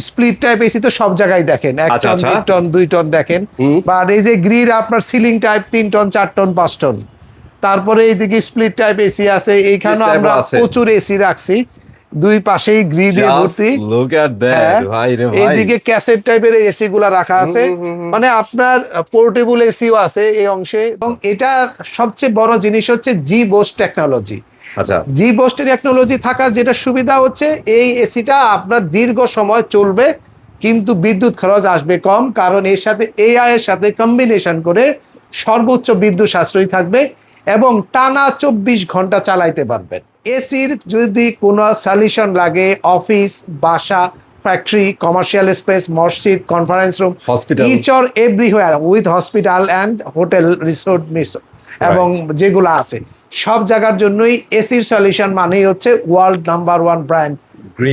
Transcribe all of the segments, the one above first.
Split type AC তো সব জায়গায় দেখেন, 1 টন 1 টন 2 টন দেখেন, বা এই যে গ্রিড আপনার ceiling type 3 ton 4 ton 5 ton. তারপরে এইদিকে স্প্লিট টাইপ এসি আছে, এইখানে আমরা প্রচুর এসি রাখছি, দুই পাশেই গ্রিড দিয়ে ভর্তি। এইদিকে ক্যাসেট টাইপের এসি গুলা রাখা আছে, মানে আপনার পোর্টেবল এসিও আছে এই অংশে। এবং এটা সবচেয়ে বড় জিনিস হচ্ছে জি বোস্ট টেকনোলজি। জি বোস্ট টেকনোলজি থাকার যেটা সুবিধা হচ্ছে, এই এসিটা আপনার দীর্ঘ সময় চলবে কিন্তু বিদ্যুৎ খরচ আসবে কম, কারণ এর সাথে এআই এর সাথে কম্বিনেশন করে সর্বোচ্চ বিদ্যুৎ সাশ্রয়ী থাকবে এবং টানা 24 ঘন্টা চালাইতে পারবেন। এসির যদি কোনো সলিউশন লাগে অফিস, বাসা, ফ্যাক্টরি, কমার্শিয়াল স্পেস, মসজিদ, conference room, each or everywhere with hospital and hotel resort এবং যেগুলো আছে সব জায়গার জন্যই এসির সলিউশন মানেই হচ্ছে world number 1 brand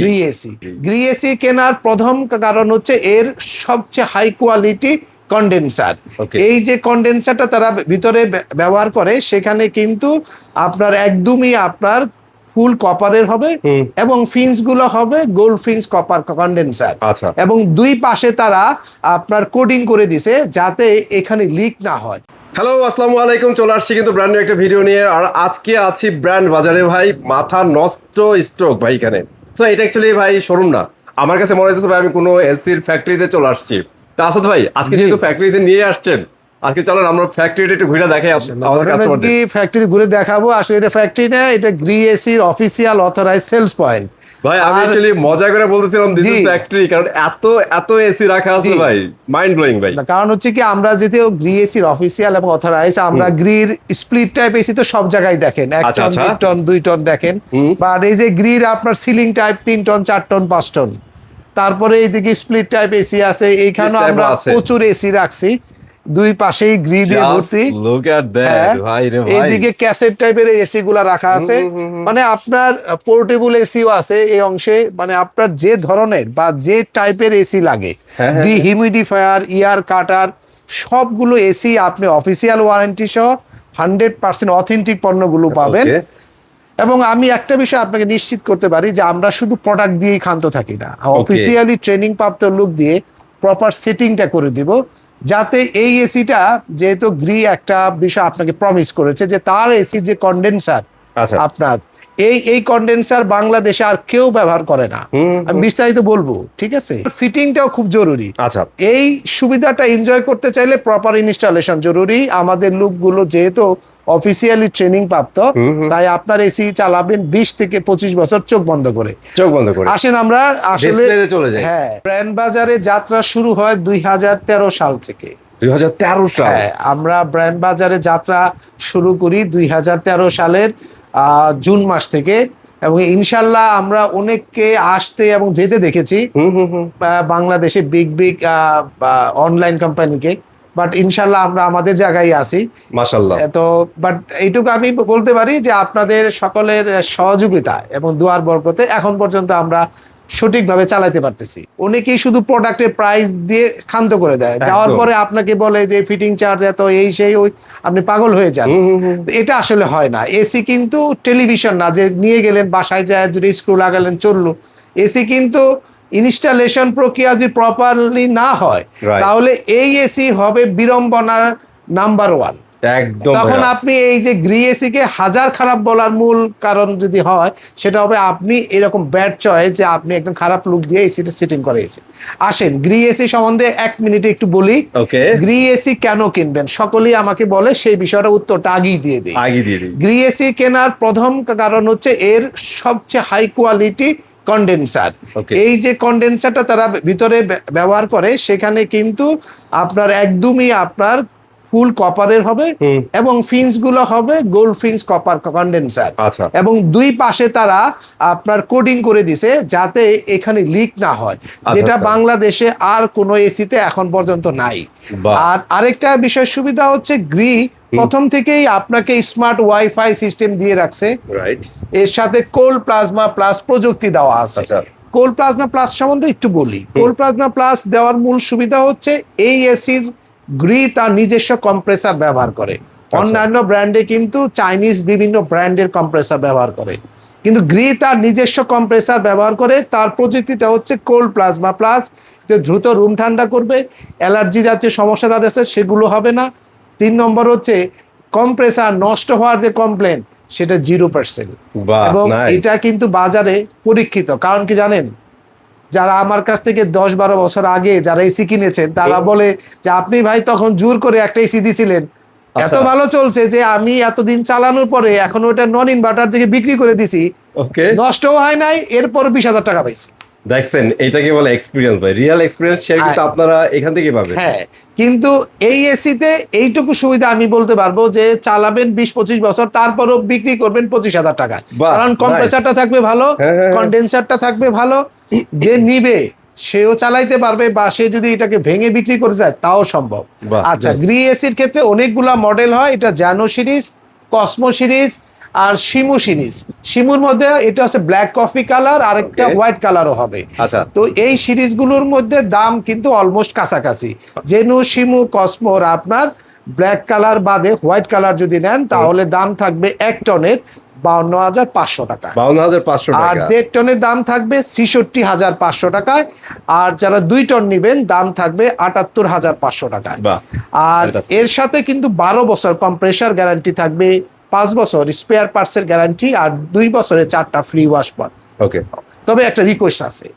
Gree AC. Gree AC কেনার প্রথম কারণ হচ্ছে এর সবচেয়ে হাই কোয়ালিটি কন্ডেন্সার। এই যে কন্ডেন্সারটা তারা ভিতরে ব্যবহার করে সেখানে কিন্তু আপনার একদমই আপনার ফুল কপারের হবে এবং ফিন্স গুলো হবে গোল্ড ফিন্স কপার কন্ডেন্সার, এবং দুই পাশে তারা আপনার কোডিং করে দিছে যাতে এখানে লিক না হয়। হ্যালো, আসসালামু আলাইকুম। চলে আসছি কিন্তু ব্র্যান্ড নিউ একটা ভিডিও নিয়ে, আর আজকে আছি ব্র্যান্ড বাজারে ভাই। মাথা নষ্ট স্ট্রোক ভাই এখানে। তো এটা অ্যাকচুয়ালি ভাই শোরুম না, আমার কাছে মনে হচ্ছে ভাই আমি কোনো এসির ফ্যাক্টরিতে চলে আসছি। তা আসাদ ভাই আজকে যেহেতু ফ্যাক্টরিতে নিয়ে আসছেন, আজকে চলেন আমরা ফ্যাক্টরিটা একটু ঘুরে দেখাই আমাদের কাস্টমারদের। ফ্যাক্টরি ঘুরে দেখাবো। আসলে এটা ফ্যাক্টরি না, এটা গ্রি এসির অফিসিয়াল অথরাইজড সেলস পয়েন্ট। ভাই আমি অ্যাকচুয়ালি মজা করে বলতেছিলাম দিস ইজ ফ্যাক্টরি, কারণ এত এত এসি রাখা আছে ভাই, মাইন্ড ব্লোয়িং ভাই। কারণ হচ্ছে কি আমরা যেহেতু গ্রি এসির অফিসিয়াল এবং অথরাইজড, আমরা গ্রির স্প্লিট টাইপ এসি তো সব জায়গায় দেখেন, 1 টন 1 টন 2 টন দেখেন, বা এই যে গ্রির আপনার ceiling type 3 ton 4 ton 5 ton. তারপরে এইদিকে স্প্লিট টাইপ এসি আছে, এইখানে আমরা প্রচুর এসি রাখছি, দুই পাশেই গ্রিড দিয়ে ভর্তি। এইদিকে ক্যাসেট টাইপের এসি গুলা রাখা আছে, মানে আপনার পোর্টেবল এসিও আছে এই অংশে, মানে আপনার যে ধরনের বা যে টাইপের এসি লাগে, ডিহিউমিডিফায়ার, ইয়ার কাটার, সবগুলো এসি আপনি অফিসিয়াল ওয়ারেন্টি সহ 100% অথেন্টিক পণ্যগুলো পাবেন। এবং আমি একটা বিষয় আপনাকে নিশ্চিত করতে পারি যে আমরা শুধু প্রোডাক্ট দিয়েই ক্ষান্ত থাকি না, অফিসিয়ালি ট্রেনিং প্রাপ্ত লোক দিয়ে প্রপার সেটিংটা করে দিব, যাতে এই এসিটা, যেহেতু গ্রি একটা বিষয় আপনাকে প্রমিস করেছে যে তার এসির যে কন্ডেন্সার আপনার এই কন্ডেন্সার বাংলাদেশে আর কেউ ব্যবহার করে না। আমি বিস্তারিত বলবো, ঠিক আছে? ফিটিংটাও খুব জরুরি। এই সুবিধাটা এনজয় করতে চাইলে প্রপার ইনস্টলেশন জরুরি। আমাদের লোকগুলো যেহেতু অফিসিয়ালি ট্রেনিং প্রাপ্ত, তাই আপনার এসি চালাবেন 20 থেকে 25 বছর চোখ বন্ধ করে। আসেন আমরা আসলে হ্যাঁ, ব্র্যান্ড বাজারে যাত্রা শুরু হয় 2013 সাল থেকে। 2013 সাল? হ্যাঁ, আমরা ব্র্যান্ড বাজারে যাত্রা শুরু করি 2013 সালের জুন মাস থেকে, এবং ইনশাল্লাহ আমরা অনেককে আসতে এবং যেতে দেখেছি বাংলাদেশে বিগ বিগ অনলাইন কোম্পানিকে, বাট ইনশাল্লাহ আমরা আমাদের জায়গায় আছি মাশাআল্লাহ। তো বাট এইটুকু আমি বলতে পারি যে আপনাদের সকলের সহযোগিতা এবং দুয়ার বরকতে এখন পর্যন্ত আমরা সঠিকভাবে চালাতে পারতেছি। অনেকেই শুধু প্রোডাক্টের প্রাইস দিয়ে ক্ষান্ত করে দেয়, যাওয়ার পরে আপনাকে বলে যে ফিটিং চার্জ এত, এই সেই, ওই, আপনি পাগল হয়ে যান। এটা আসলে হয় না। এসি কিন্তু টেলিভিশন না যে নিয়ে গেলেন বাসায় যায় যদি স্ক্রু লাগালেন চললো। এসি কিন্তু ইনস্টলেশন প্রক্রিয়া যদি প্রপারলি না হয় তাহলে এই এসি হবে বিড়ম্বনার নাম্বার 1। তখন আপনি এই যে গ্রি এসি কে হাজার খারাপ বলার মূল কারণ যদি হয়, সেটা হবে আপনি এরকম ব্যাড চয়েস যে আপনি একদম খারাপ লুক দিয়ে এসিটা সেটিং করে এসি। আসেন গ্রি এসি সম্বন্ধে 1 মিনিটে একটু বলি। গ্রি এসি কেন কিনবেন সকলেই আমাকে বলে, সেই বিষয়টা উত্তরটা আগেই দিয়ে দিই। গ্রি এসি কেনার প্রথম কারণ হচ্ছে এর সবচেয়ে হাই কোয়ালিটি কন্ডেন্সার। এই যে কন্ডেন্সারটা তারা ভিতরে ব্যবহার করে সেখানে কিন্তু আপনার একদমই আপনার ফুল কপারের হবে এবং ফিন্স গুলো হবে গোল্ড ফিন্স কপার কন্ডেন্সার, এবং দুই পাশে তারা আপনার কোডিং করে দিছে যাতে এখানে লিক না হয়, যেটা বাংলাদেশে আর কোনো এসিতে এখন পর্যন্ত নাই। আর আরেকটা বিষয় সুবিধা হচ্ছে গ্রি প্রথম থেকেই আপনাকে স্মার্ট ওয়াইফাই সিস্টেম দিয়ে রাখছে, এর সাথে কোল্ড প্লাজমা প্লাস প্রযুক্তি দেওয়া আছে। কোল্ড প্লাজমা প্লাস সম্বন্ধে একটু বলি। কোল্ড প্লাজমা প্লাস দেওয়ার মূল সুবিধা হচ্ছে এই এসির গ্রি তার নিজস্ব কম্প্রেসার ব্যবহার করে। অন্যান্য ব্র্যান্ডে কিন্তু চাইনিজ বিভিন্ন ব্র্যান্ডের কম্প্রেসার ব্যবহার করে, কিন্তু গ্রি তার নিজস্ব কম্প্রেসার ব্যবহার করে, তার প্রযুক্তিটা হচ্ছে কোল্ড প্লাজমা প্লাস, দ্রুত রুম ঠান্ডা করবে, অ্যালার্জি জাতীয় সমস্যা তাদের আছে সেগুলো হবে না। 3 নম্বর হচ্ছে কম্প্রেসার নষ্ট হওয়ার যে কমপ্লেন সেটা 0%, বাহ, এবং nice. এটা কিন্তু বাজারে পরীক্ষিত। কারণ কি জানেন, যারা আমার কাছ থেকে 10-12 বছর আগে যারা এসি কিনেছেন তারা বলে যে আপনি ভাই তখন জোর করে একটা এসি দিছিলেন, এত আচ্ছা। ভালো চলছে যে আমি এতদিন চালানোর পরে এখন ওটা নন ইনভার্টার থেকে বিক্রি করে দিছি, ওকে, নষ্টও হয় নাই, এরপর 20,000 টাকা পাইছি। দেখছেন এটাকে বলে এক্সপিরিয়েন্স ভাই, রিয়েল এক্সপিরিয়েন্স শেয়ার কিন্তু আপনারা এখান থেকে পাবেন। হ্যাঁ, কিন্তু এই এসিতে এইটুকু সুবিধা আমি বলতে পারবো যে চালাবেন 20-25 বছর, তারপরও বিক্রি করবেন 25,000 টাকায়। বাহ, কারণ কম্প্রেসারটা থাকবে ভালো, হ্যাঁ, হ্যাঁ, হ্যাঁ। কন্ডেন্সারটা থাকবে ভালো, যে নিবে সেও চালাইতে পারবে, বা সে যদি এটাকে ভেঙে বিক্রি করে যায় তাও সম্ভব। বাহ, আচ্ছা, nice. গ্রি এসির ক্ষেত্রে অনেকগুলা মডেল হয়, এটা জানো সিরিজ, কসমো সিরিজ আর শিমু সিরিজ। শিমুর মধ্যে এটা হচ্ছে ব্ল্যাক কফি কালার, আর একটা Okay. হোয়াইট কালারও হবে। আচ্ছা। তো এই সিরিজগুলোর মধ্যে দাম কিন্তু অলমোস্ট কাছাকাছি। জেনু, শিমু, কসমোর আপনার ব্ল্যাক কালার বাদে হোয়াইট কালার যদি নেন তাহলে দাম থাকবে 1 টনের 52,500 টাকা, 52,500 আর টাকা। 1.5 টনের দাম থাকবে 66,500 টাকায়, আর যারা 2 টন নেবেন দাম থাকবে 78,500 টাকায়। বাহ, আর fantastic. এর সাথে কিন্তু 12 বছর কম্প্রেসার গ্যারান্টি থাকবে, 5 বছর স্পেয়ার পার্টসের গ্যারান্টি, আর 2 বছরে 4টা ফ্রি ওয়াশ পান। ওকে, তবে একটা রিকোয়েস্ট আছে,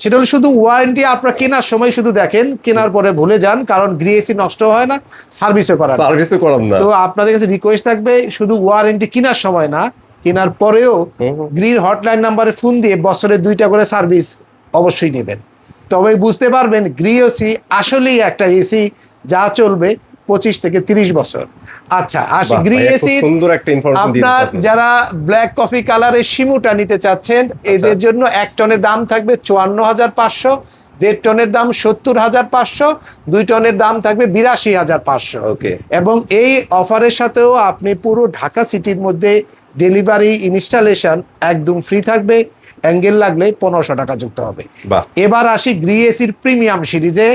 সেটা হলো শুধু ওয়ারেন্টি আপনারা কেনার সময় শুধু দেখেন, কেনার পরে ভুলে যান, কারণ গ্রি এসি নষ্ট হয় না, সার্ভিসও করা না। সার্ভিসও করাম না। তো আপনাদের কাছে রিকোয়েস্ট থাকবে শুধু ওয়ারেন্টি কেনার সময় না, কেনার পরেও গ্রিন হটলাইন নাম্বারে ফোন দিয়ে বছরে 2টা করে সার্ভিস অবশ্যই নেবেন। তবে বুঝতে পারবেন গ্রি এসি আসলেই একটা এসি যা চলবে 25 থেকে 30 বছর। আচ্ছা, আসি বাহ, গ্রি ভাইয়া, খুব এসি। সুন্দর একটা ইনফরমেশন দিয়ে আপনার দিলেন। যারা ব্ল্যাক কফি কালারের শিমুটা নিতে চাচ্ছেন, এদের জন্য 1 টনের দাম থাকবে 54,500, 1.5 টনের দাম 70,500, 2 টনের দাম থাকবে 82,500। Okay. এবং এই অফারের সাথেও আপনি পুরো ঢাকা সিটির মধ্যে ডেলিভারি ইনস্টলেশন একদম ফ্রি থাকবে, অ্যাঙ্গেল লাগলে 1500 টাকা যুক্ত হবে। বাহ। এবার আসি গ্রি এসির প্রিমিয়াম সিরিজে।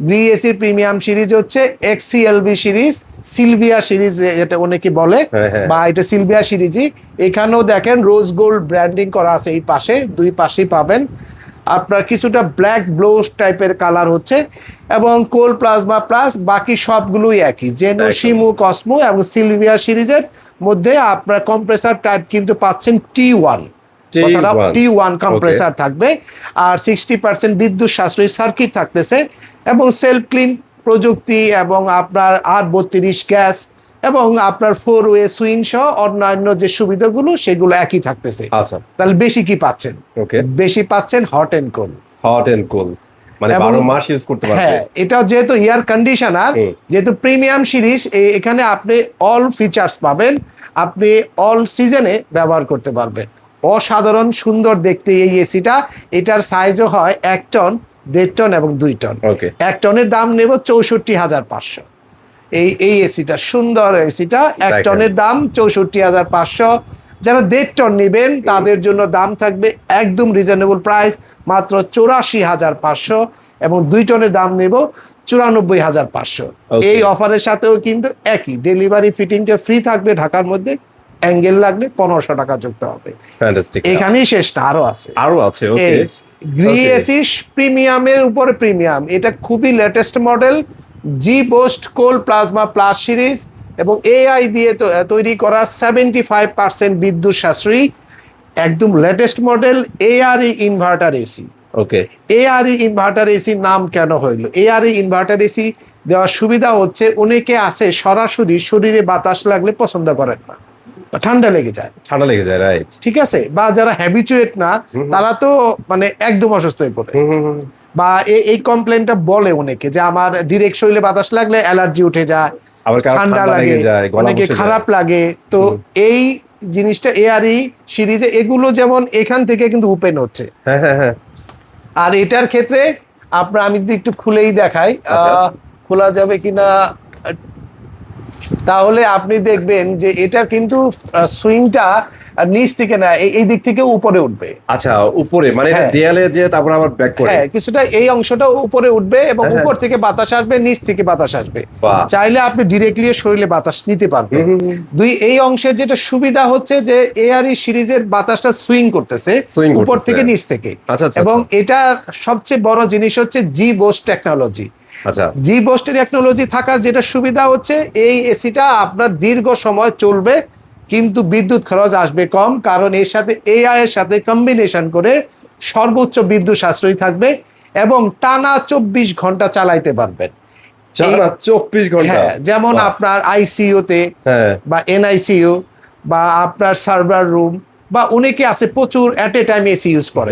গ্রি এসির প্রিমিয়াম সিরিজ হচ্ছে এক্সিএলভি সিরিজ, সিলভিয়া সিরিজ এটা অনেকে বলে, হ্যাঁ, হ্যাঁ। বা এটা সিলভিয়া সিরিজই। এখানেও দেখেন রোজ গোল্ড ব্র্যান্ডিং করা আছে, এই পাশে 2 পাশেই পাবেন। আপনার কিছুটা ব্ল্যাক ব্লোজ টাইপের কালার হচ্ছে, এবং কোল প্লাজমা প্লাস বাকি সবগুলোই একই, জেনো, একদম। শিমু, কসমো এবং সিলভিয়া সিরিজের মধ্যে আপনার কম্প্রেসার টাইপ কিন্তু পাচ্ছেন T1। T1 কম্প্রেসার থাকবে, আর 60% বিদ্যুৎ সাশ্রয়ী সার্কিট থাকতেছে, এবং সেলফ ক্লিন প্রযুক্তি, এবং আপনার R32 গ্যাস, এবং আপনার 4 ওয়ে সুইং সহ অন্যান্য যে সুবিধাগুলো সেগুলো একই থাকতেছে। আচ্ছা, তাহলে বেশি কি পাচ্ছেন? ওকে, বেশি পাচ্ছেন hot and cold. Hot and cold, মানে এবং 12 মাস ইউজ করতে পারবে। হ্যাঁ, এটা যেহেতু এয়ার কন্ডিশনার, যেহেতু প্রিমিয়াম সিরিজ, এখানে আপনি অল ফিচার্স পাবেন, আপনি অল সিজনে ব্যবহার করতে পারবেন। অসাধারণ সুন্দর দেখতে এই এসিটা। এটার সাইজও হয় 1 টন, 1.5 টন এবং 2 টন। ওকে। 1 টনের দাম নেব 64,500। এই এসিটা সুন্দর, এসিটা 1 দেখেন। টনের দাম 64,500। যারা 1.5 টন নেবেন তাদের জন্য দাম থাকবে একদম রিজনেবল প্রাইস, মাত্র 84,500, এবং 2 টনের দাম নেব 94,500। Okay. এই অফারের সাথেও কিন্তু একই ডেলিভারি ফিটিংটা ফ্রি থাকবে ঢাকার মধ্যে, অ্যাঙ্গেল লাগলে 1500 টাকা যুক্ত হবে। ফ্যান্টাস্টিক। এখানেই শেষ না, আরো আছে। আরো আছে, ওকে। Gree Okay. এসি প্রিমিয়ামের উপরে প্রিমিয়াম, এটা খুবই latest model, G boost cool plasma plus series, এবং এআই দিয়ে তৈরি করা 75% বিদ্যুৎ সাশ্রয়ী, একদম latest model ARE inverter AC. Okay, ARE inverter AC নাম কেন হইলো? এআরই ইনভার্টার এসি দেওয়ার সুবিধা হচ্ছে অনেকে আছে সরাসরি শরীরে বাতাস লাগলে পছন্দ করেন না, বা ঠান্ডা লেগে যায়, ঠান্ডা লেগে যায়, রাইট। ঠিক আছে, বা যারা হ্যাবিচুয়েট না তারা তো মানে একদম অসুস্থ হয়ে পড়ে, বা এই কমপ্লেনটা বলে অনেকে যে আমার ডিরেক্ট শরীরে বাতাস লাগলে অ্যালার্জি উঠে যায়, আবার কারো ঠান্ডা লাগে, যায়, গলা অনেকে বসে যায়। খারাপ লাগে। তো এই জিনিসটা এআরই সিরিজে এগুলো যেমন এখান থেকে কিন্তু ওপেন হচ্ছে। হ্যাঁ, হ্যাঁ, হ্যাঁ। আর এটার ক্ষেত্রে আপনার আমি যদি একটু খুলেই দেখাই, আচ্ছা। খোলা যাবে কিনা, তাহলে আপনি দেখবেন যে এটার কিন্তু সুইংটা আর নিচ থেকে না, এই দিক থেকে উপরে উঠবে। আচ্ছা, উপরে মানে এটা হ্যাঁ। দেয়ালে যে তারপর আবার ব্যাক করে। হ্যাঁ, কিছুটা এই অংশটা উপরে উঠবে এবং হ্যাঁ, উপর থেকে বাতাস আসবে, নিচ থেকে বাতাস আসবে। বাহ। চাইলে আপনি ডিরেক্টলি শরীরে বাতাস নিতে পারবেন। এই অংশের যেটা সুবিধা হচ্ছে যে এআরই সিরিজের বাতাসটা সুইং করতেছে Swing উপর করতেছে। থেকে নিচ থেকে। আচ্ছা, আচ্ছা, এবং আচ্ছা। এটা সবচেয়ে বড় জিনিস হচ্ছে জি বোস্ট টেকনোলজি। আচ্ছা, জি বোস্ট টেকনোলজি থাকার যেটা সুবিধা হচ্ছে এই এসিটা আপনার দীর্ঘ সময় চলবে, কিন্তু বিদ্যুৎ খরচ আসবে কম, কারণ এর সাথে এআই এর সাথে কম্বিনেশন করে সর্বোচ্চ বিদ্যুৎ সাশ্রয়ী থাকবে এবং টানা 24 ঘন্টা চালাইতে পারবেন। টানা 24 ঘন্টা। হ্যাঁ, যেমন বাহ। আপনার আইসিইউতে হ্যাঁ, বা এনআইসিইউ বা আপনার সার্ভার রুম বা অনেকে আছে প্রচুর এট এ টাইম এসি ইউজ করে,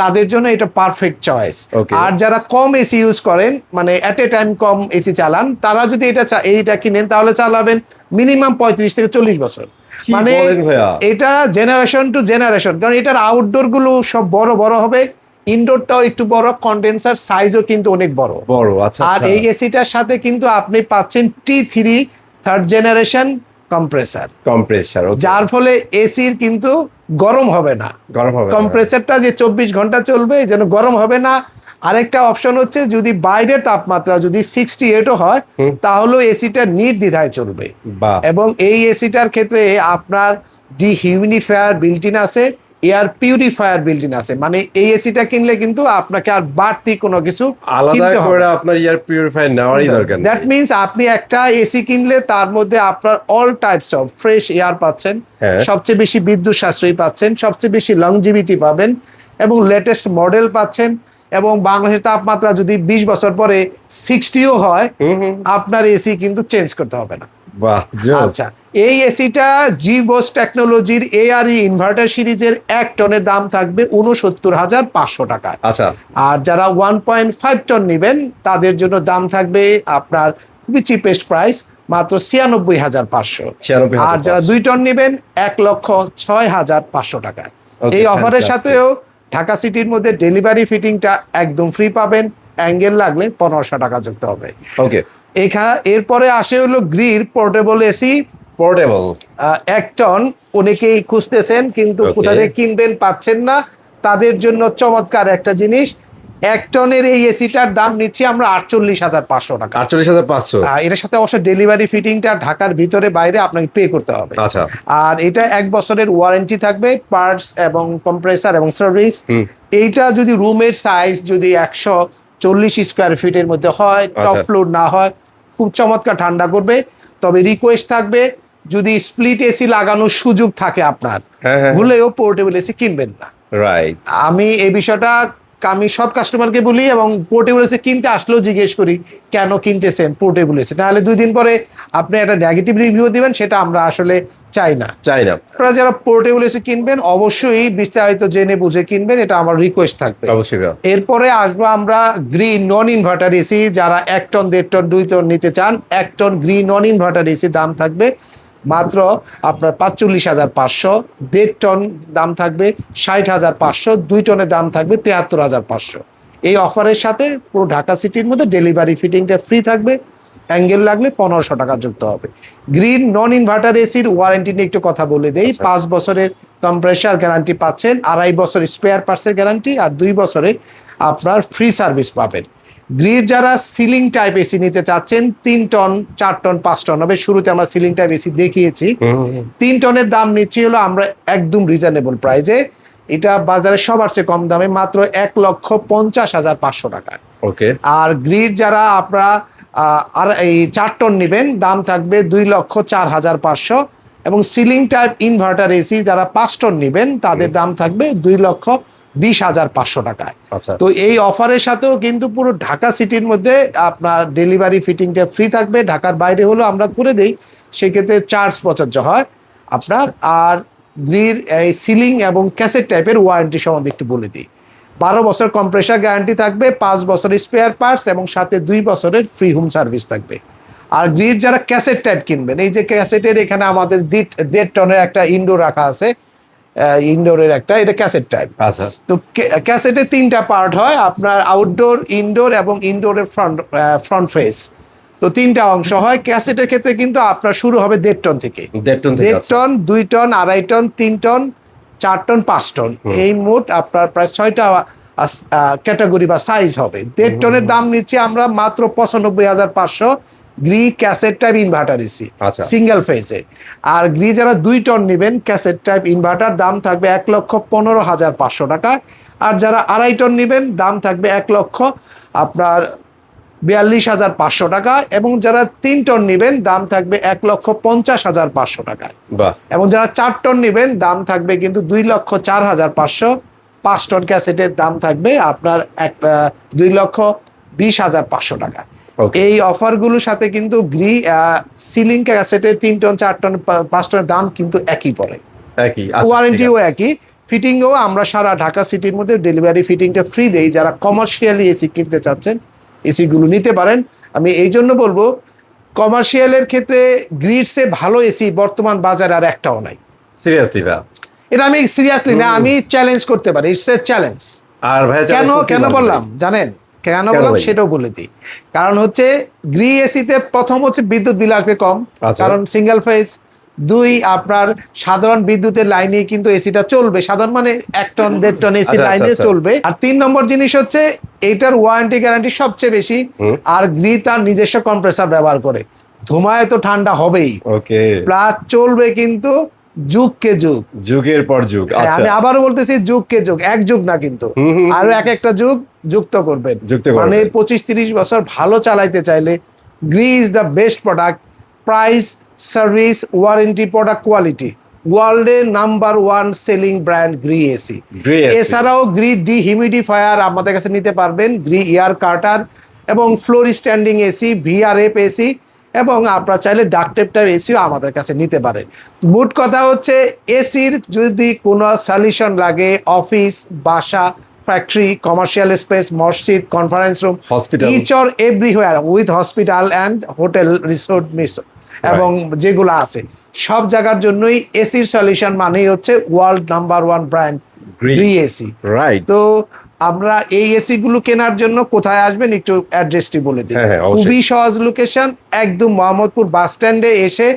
তাদের জন্য এটা পারফেক্ট চয়েস। Okay. আর যারা কম এসি ইউজ করেন, মানে এট এ টাইম কম এসি চালান, তারা যদি এইটা কিনেন তাহলে চালাবেন মিনিমাম 35 থেকে 40 বছর। কি মানে বলেন ভাইয়া? এটা জেনারেশন টু জেনারেশন, কারণ এটার আউটডোর গুলো সব বড় বড় হবে, ইনডোরটাও একটু বড়, কন্ডেন্সার সাইজও কিন্তু অনেক বড়। বড়। আচ্ছা, আর আচ্ছা। এই এসিটার সাথে কিন্তু আপনি পাচ্ছেন T3 third generation compressor, compressor. যার ফলে এসির কিন্তু গরম হবে না। গরম হবে না। কম্প্রেসারটা যে 24 ঘন্টা চলবে যেন গরম হবে না। আরেকটা অপশন হচ্ছে যদি বাইরের তাপমাত্রা যদি 68ও হয় তাহলে এসিটা নির্দ্বিধায় চলবে। বাহ। এবং এই এসিটার ক্ষেত্রে আপনার ডিহিউমিডিফায়ার বিল্ট ইন আছে, এয়ার পিউরিফায়ার বিল্ট ইন আছে। মানে এই এসিটা কিনলে কিন্তু আপনাকে আর বাড়তি কোনো কিছু আলাদা কিনতে হবে করে না। আপনার ইয়ার পিউরিফায়ার নেওয়ারই দরকার নেই। দ্যাট মিনস আপনি একটা এসি কিনলে তার মধ্যে আপনার all types of fresh air পাচ্ছেন, হ্যাঁ। সবচেয়ে বেশি বিদ্যুৎ সাশ্রয়ী পাচ্ছেন, সবচেয়ে বেশি লংজিভিটি পাবেন এবং লেটেস্ট মডেল পাচ্ছেন। এবং বাংলাদেশের তাপমাত্রা যদি 20 বছর পরে 60ও হয়, আপনার এসি কিন্তু চেঞ্জ করতে হবে না। বাহ, জোস। আচ্ছা, এই এসিটা জি বোস টেকনোলজির এআরই ইনভার্টার সিরিজের 1 টনের দাম থাকবে 69,500 টাকা। আচ্ছা, আর যারা 1.5 টন নেবেন তাদের জন্য দাম থাকবে আপনার খুবই চিপেস্ট প্রাইস মাত্র 96,500। 96,500 আর যারা 2 টন নেবেন 1,06,500 টাকায়। Okay, এই অফারের fantastic. সাথেও ঢাকা সিটির মধ্যে ডেলিভারি ফিটিংটা একদম ফ্রি পাবেন, অ্যাঙ্গেল লাগলে 1500 টাকা যুক্ত হবে। ওকে। এরপরে আসে হলো গ্রির পোর্টেবল এসি পোর্টেবল। 1 টন, অনেকেই খুঁজতেছেন কিন্তু Okay. কোথা থেকে কিনবেন পাচ্ছেন না, তাদের জন্য চমৎকার একটা জিনিস। 1 টনের এই এসিটার দাম নিচ্ছি আমরা 48,500 টাকা। 48,500। এটার সাথে অবশ্য ডেলিভারি ফিটিংটা ঢাকার ভিতরে বাইরে আপনাকে পে করতে হবে। আচ্ছা। আর এটা 1 বছরের ওয়ারেন্টি থাকবে, পার্টস এবং কম্প্রেসার এবং সার্ভিস। এইটা যদি রুমের সাইজ যদি 140 স্কোয়ার ফিটের মধ্যে হয়, টপ আচ্ছা। ফ্লোর না হয়, খুব চমৎকার ঠান্ডা করবে। তবে রিকোয়েস্ট থাকবে যদি স্প্লিট এসি লাগানোর সুযোগ থাকে আপনার, হ্যাঁ, হ্যাঁ। ভুলেও পোর্টেবল এসি কিনবেন না। রাইট। আমি এই বিষয়টা আমি সব কাস্টমারকে বলি এবং পোর্টেবল এসি কিনতে আসলেও জিজ্ঞেস করি কেন কিনতেছেন পোর্টেবল এসি, তাহলে 2 দিন পরে আপনি একটা নেগেটিভ রিভিউ দিবেন, সেটা আমরা আসলে চাই না। চাই না। আপনারা যারা পোর্টেবল এসি কিনবেন অবশ্যই বিস্তারিত জেনে বুঝে কিনবেন, এটা আমার রিকোয়েস্ট থাকবে। অবশ্যই ভাইয়া। এরপরে আসবো আমরা গ্রিন নন ইনভার্টার এসি, যারা 1 টন 1.5 টন 2 টন নিতে চান। 1 ton green non inverter AC দাম থাকবে মাত্র আপনার 45,500, 1.5 টন দাম থাকবে 60,500, 2 টনের দাম থাকবে 73,500। এই অফারের সাথে পুরো ঢাকা সিটির মধ্যে ডেলিভারি ফিটিংটা ফ্রি থাকবে, অ্যাঙ্গেল লাগলে 1500 টাকা যুক্ত হবে। গ্রিন নন ইনভার্টার এসির ওয়ারেন্টি নিয়ে একটু কথা বলে দেই। 5 বছরের কম্প্রেসার গ্যারান্টি পাচ্ছেন, 2.5 বছর স্পেয়ার পার্টসের গ্যারান্টি, আর 2 বছরে আপনার ফ্রি সার্ভিস পাবেন। গ্রিড যারা সিলিং টাইপ এসি নিতে চাচ্ছেন 3 টন 4 টন 5 টন হবে, শুরুতে আমরা সিলিং টাইপ এসি দেখিয়েছি। 3 টনের দাম নিচ্ছি হলো আমরা একদম রিজনেবল প্রাইজে, এটা বাজারে সবার চেয়ে কম দামে মাত্র 1,50,500 টাকা। ওকে। আর গ্রিড যারা আপনারা আর এই 4 টন নেবেন দাম থাকবে 2,04,500 এবং সিলিং টাইপ ইনভার্টার এসি যারা 5 টন নেবেন তাদের দাম থাকবে 2,20,500 টাকায়। আচ্ছা। তো এই অফারের সাথেও কিন্তু পুরো ঢাকা সিটির মধ্যে আপনার ডেলিভারি ফিটিংটা ফ্রি থাকবে, ঢাকার বাইরে হলো আমরা করে দেই, সেক্ষেত্রে চার্জ প্রযোজ্য হয় আপনার। আর গ্রির এই সিলিং এবং ক্যাসেট টাইপের ওয়ারেন্টি সম্বন্ধে একটু বলে দিই। 12 বছর কম্প্রেসার গ্যারান্টি থাকবে, 5 বছরের স্পেয়ার পার্টস এবং সাথে 2 বছরের ফ্রি হোম সার্ভিস থাকবে। আর গ্রিড যারা ক্যাসেট টাইপ কিনবেন, এই যে ক্যাসেটের এখানে আমাদের 1.5 টনের একটা ইনডোর রাখা আছে, ইনডোরের একটা, এটা ক্যাসেট টাইপ। আচ্ছা। তো ক্যাসেটে 3টা পার্ট হয় আপনার, আউটডোর, ইনডোর এবং ইনডোরের ফ্রন্ট ফেস। তো 3টা অংশ হয়। ক্যাসেটের ক্ষেত্রে কিন্তু আপনার শুরু হবে 1.5 টন থেকে, 1.5 টন থেকে 1.5 ton, 2 ton, 2.5 ton, 3 ton, 4 ton, 5 ton, এই মোট আপনার প্রায় 6টা ক্যাটাগরি বা সাইজ হবে। 1.5 টনের দাম নিচ্ছে আমরা মাত্র 95,500 Gree cassette type inverter AC আচ্ছা। সিঙ্গেল ফেজে। আর গ্রি যারা 2 টন নেবেন ক্যাসেট টাইপ ইনভার্টার দাম থাকবে 1,15,500 টাকা। আর যারা 2.5 টন নেবেন দাম থাকবে 1,42,500 টাকা। এবং যারা 3 টন নেবেন দাম থাকবে 1,50,500 টাকায়। বাহ, এবং যারা 4 টন নেবেন দাম থাকবে কিন্তু 2,04,500। 5 টন ক্যাসেটের দাম থাকবে আপনার 2,20,500 টাকা। Okay. এই অফারগুলোর সাথে কিন্তু গ্রি সিলিং ক্যাসেটের 3 টন, 4 টন, 5 টনের দাম কিন্তু একই পড়ে, একই। আচ্ছা, ওয়ারেন্টিও একই, ফিটিংও আমরা সারা ঢাকা সিটির মধ্যে ডেলিভারি ফিটিংটা ফ্রি দেই। যারা কমার্শিয়ালি এসি কিনতে চাচ্ছেন এসিগুলো নিতে পারেন। আমি এই জন্য বলবো কমার্শিয়ালের ক্ষেত্রে গ্রিডসে ভালো এসি বর্তমান বাজারে আর একটাও নাই। সিরিয়াসলি ভাই? এটা আমি সিরিয়াসলি না, আমি চ্যালেঞ্জ করতে পারি, ইটস এ চ্যালেঞ্জ। আর ভাই কেন বললাম জানেন, কেন বললাম সেটাও বলে দিই। কারণ হচ্ছে গ্রি এসিতে প্রথম হচ্ছে বিদ্যুৎ বিল আসবে কম, আচ্ছা। কারণ সিঙ্গেল ফেজ। 2 আপনার সাধারণ বিদ্যুতের লাইনে কিন্তু এসিটা চলবে, সাধারণ মানে 1 টন 1.5 টন এসি আচ্ছা, লাইনে আচ্ছা। চলবে। আর 3 নম্বর জিনিস হচ্ছে এইটার ওয়ারেন্টি গ্যারান্টি সবচেয়ে বেশি। আর গ্রি তার নিজস্ব কম্প্রেসার ব্যবহার করে, ধুমায় তো ঠান্ডা হবেই, ওকে। প্লাস চলবে কিন্তু যুগকে যুগ, যুগের পর যুগ। হ্যাঁ, আচ্ছা, আমি আবারও বলতেছি যুগকে যুগ, এক যুগ না কিন্তু, আরো একটা যুগ যুক্ত করবেন। যুক্ত করবেন। মানে 25-30 বছর ভালো চালাইতে চাইলে Gree is the best product. Price, service, warranty, product quality, ওয়ার্ল্ডের number 1 selling brand Gree AC. Gree AC এছাড়াও গ্রি ডিহিউমিডিফায়ার আমাদের কাছে নিতে পারবেন, গ্রি এয়ার কার্টার এবং floor standing AC, VRF AC, এবং আপনারা চাইলে ডাকটেপটার এসিও আমাদের কাছে নিতে পারেন। মোট কথা হচ্ছে এসির যদি কোনো সলিউশন লাগে, অফিস, বাসা, ফ্যাক্টরি, কমার্শিয়াল স্পেস, মসজিদ, conference room, Hospital. Each or everywhere with hospital and hotel resort এবং যেগুলো আছে সব জায়গার জন্যই এসির সলিউশন মানেই হচ্ছে world number 1 brand Gree AC. Right. তো আমরা এই এসি গুলো কেনার জন্য কোথায় আসবেন একটু অ্যাড্রেসটি বলে দিই। হ্যাঁ, অবশ্যই। খুবই সহজ লোকেশন, একদম মোহাম্মদপুর বাস স্ট্যান্ডে এসে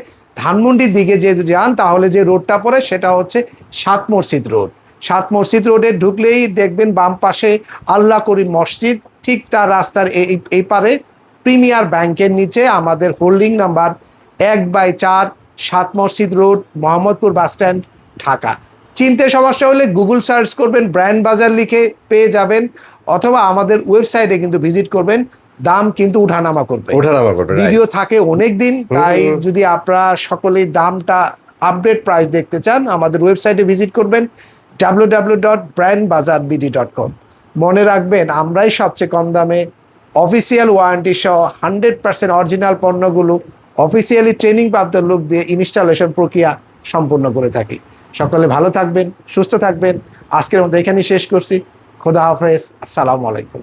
ধানমন্ডির দিকে যে যান তাহলে যে রোডটা পড়ে সেটা হচ্ছে 7 মসজিদ রোড। 7 মসজিদ রোডে ঢুকলেই দেখবেন বাম পাশে আল্লাহ করিম মসজিদ, ঠিক তার রাস্তার এই পারে প্রিমিয়ার ব্যাংকের নিচে আমাদের হোল্ডিং নাম্বার 1/4 7 মসজিদ road, Mohammadpur bus stand, Dhaka. চিনতে সমস্যা হলে গুগল সার্চ করবেন, ব্র্যান্ড বাজার লিখে পেয়ে যাবেন, অথবা আমাদের ওয়েবসাইটে কিন্তু ভিজিট করবেন, দাম কিন্তু উঠানামা করবে, ওঠানামা করবে, right. ভিডিও থাকে অনেক দিন। তাই যদি আপনারা সকলেই দামটা আপডেট প্রাইস দেখতে চান আমাদের ওয়েবসাইটে ভিজিট করবেন www.brandbazarbd.com। মনে রাখবেন আমরাই সবচেয়ে কম দামে অফিসিয়াল ওয়ারেন্টি সহ 100% অরিজিনাল পণ্যগুলো অফিসিয়ালি ট্রেনিং প্রাপ্ত লোক দিয়ে ইনস্টলেশন প্রক্রিয়া সম্পূর্ণ করে থাকি। সকলে ভালো থাকবেন, সুস্থ থাকবেন। আজকের মতো এখানেই শেষ করছি। খোদা হাফেজ, আসসালামু আলাইকুম।